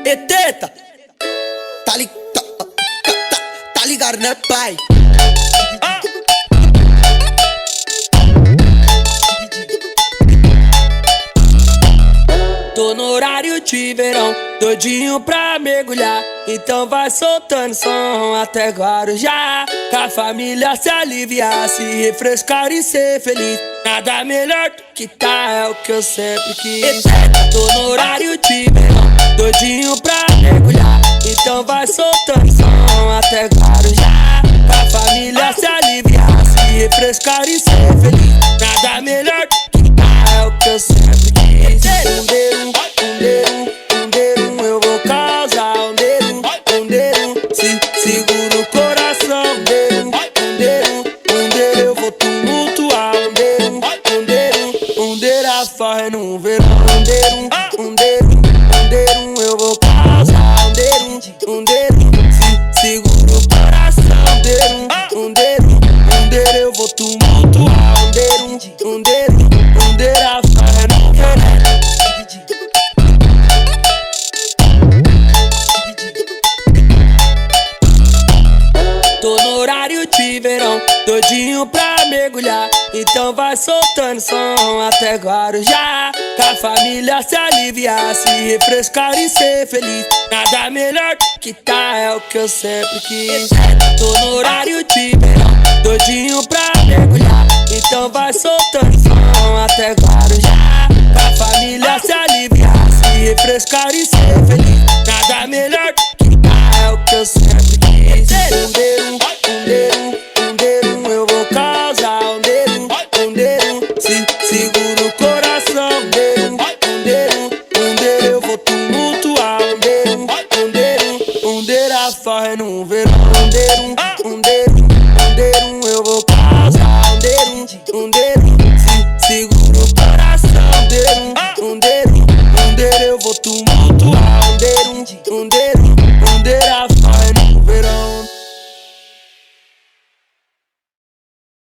E teta, tá ligado, né, pai? Tô no horário de verão, doidinho pra mergulhar. Então vai soltando som até Guarujá, pra família se aliviar, se refrescar e ser feliz. Nada melhor do que tá, é o que eu sempre quis. Tô no horário de verão, doidinho pra mergulhar. Então vai soltando som até Guarujá, pra família se aliviar, se refrescar e ser feliz. Nada melhor do que tá, é o que eu sempre quis. Eu vou causar segura o coração. Eu vou tumultuar. A farra no verão. Eu vou causar segura o coração. Eu vou tumultuar. A farra no verão. Tô no horário de verão, doidinho pra mergulhar. Então vai soltando som até Guarujá, pra família se aliviar, se refrescar e ser feliz. Nada melhor do que tá, é o que eu sempre quis. Tô no horário de verão, doidinho pra mergulhar. Então vai soltando som até Guarujá, pra família se aliviar, se refrescar e ser feliz. Nada melhor do que tá, é o que eu sempre quis. Eu vou causar segura o coração. Eu vou tumultuar. A farra no verão. Eu vou causar segura o coração. Eu vou tumultuar. A